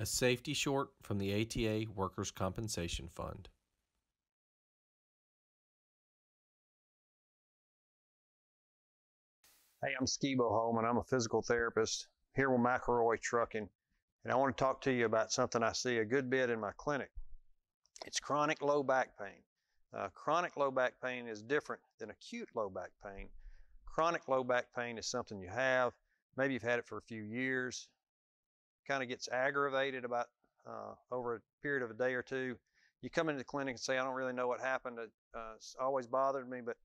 A safety short from the ATA Workers' Compensation Fund. Hey, I'm Skibo Holman. I'm a physical therapist here with McElroy Trucking, and I want to talk to you about something I see a good bit in my clinic. It's chronic low back pain. Chronic low back pain is different than acute low back pain. Chronic low back pain is something you have. Maybe you've had it for a few years. Kind of gets aggravated about over a period of a day or two. You come into the clinic and say, I don't really know what happened. It's always bothered me, but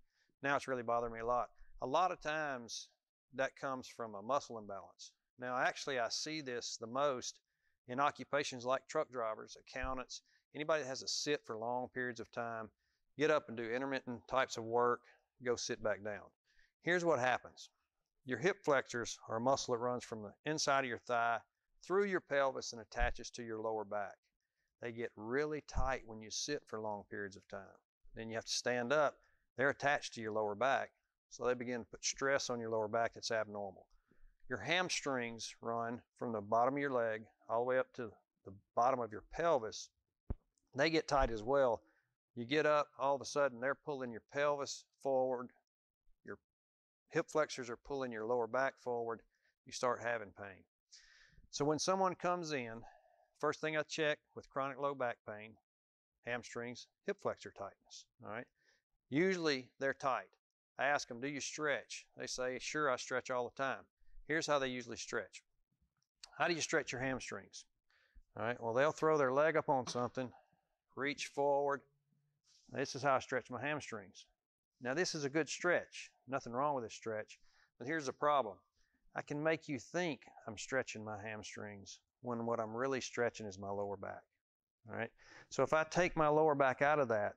now it's really bothering me a lot. A lot of times that comes from a muscle imbalance. Now, actually, I see this the most in occupations like truck drivers, accountants, anybody that has to sit for long periods of time, get up and do intermittent types of work, go sit back down. Here's what happens. Your hip flexors are a muscle that runs from the inside of your thigh through your pelvis and attaches to your lower back. They get really tight when you sit for long periods of time. Then you have to stand up. They're attached to your lower back, so they begin to put stress on your lower back that's abnormal. Your hamstrings run from the bottom of your leg all the way up to the bottom of your pelvis. They get tight as well. You get up, all of a sudden they're pulling your pelvis forward. Your hip flexors are pulling your lower back forward. You start having pain. So when someone comes in, first thing I check with chronic low back pain, hamstrings, hip flexor tightness, all right? Usually they're tight. I ask them, do you stretch? They say, sure, I stretch all the time. Here's how they usually stretch. How do you stretch your hamstrings? All right, well, they'll throw their leg up on something, reach forward. This is how I stretch my hamstrings. Now, this is a good stretch. Nothing wrong with this stretch, but here's the problem. I can make you think I'm stretching my hamstrings when what I'm really stretching is my lower back. All right, so if I take my lower back out of that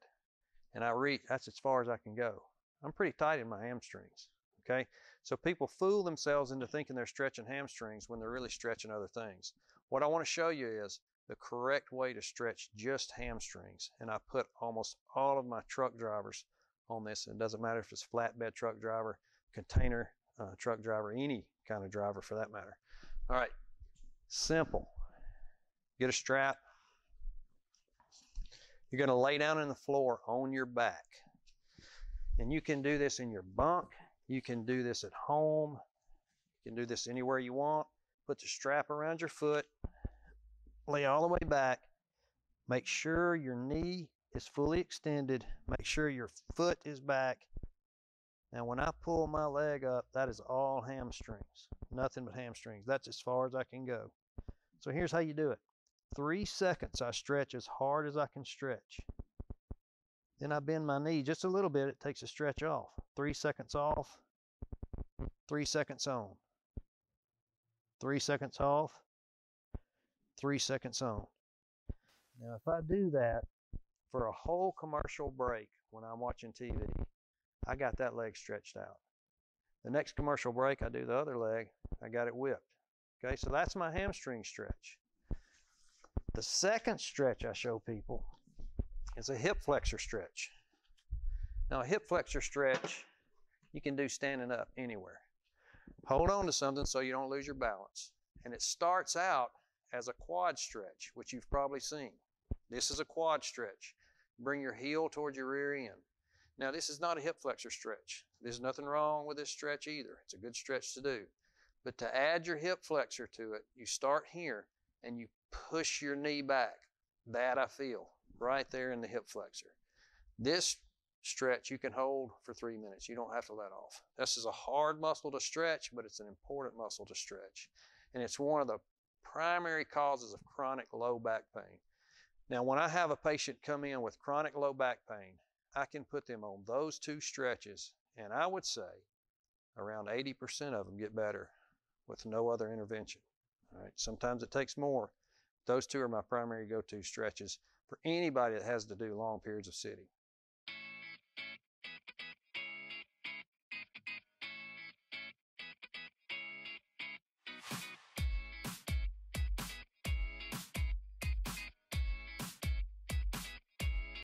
and I reach, that's as far as I can go. I'm pretty tight in my hamstrings, okay? So people fool themselves into thinking they're stretching hamstrings when they're really stretching other things. What I want to show you is the correct way to stretch just hamstrings, and I put almost all of my truck drivers on this. It doesn't matter if it's flatbed truck driver, container truck driver, any kind of driver for that matter. All right, simple. Get a strap. You're going to lay down on the floor on your back. And you can do this in your bunk. You can do this at home. You can do this anywhere you want. Put the strap around your foot. Lay all the way back. Make sure your knee is fully extended. Make sure your foot is back. Now, when I pull my leg up, that is all hamstrings. Nothing but hamstrings. That's as far as I can go. So here's how you do it. 3 seconds, I stretch as hard as I can stretch. Then I bend my knee just a little bit. It takes a stretch off. 3 seconds off. 3 seconds on. 3 seconds off. 3 seconds on. Now, if I do that for a whole commercial break when I'm watching TV, I got that leg stretched out. The next commercial break, I do the other leg. I got it whipped. Okay, so that's my hamstring stretch. The second stretch I show people is a hip flexor stretch. Now, a hip flexor stretch, you can do standing up anywhere. Hold on to something so you don't lose your balance. And it starts out as a quad stretch, which you've probably seen. This is a quad stretch. Bring your heel towards your rear end. Now, this is not a hip flexor stretch. There's nothing wrong with this stretch either. It's a good stretch to do. But to add your hip flexor to it, you start here and you push your knee back. That I feel right there in the hip flexor. This stretch you can hold for 3 minutes. You don't have to let off. This is a hard muscle to stretch, but it's an important muscle to stretch. And it's one of the primary causes of chronic low back pain. Now, when I have a patient come in with chronic low back pain, I can put them on those 2 stretches, and I would say around 80% of them get better with no other intervention. All right, sometimes it takes more. Those 2 are my primary go-to stretches for anybody that has to do long periods of sitting.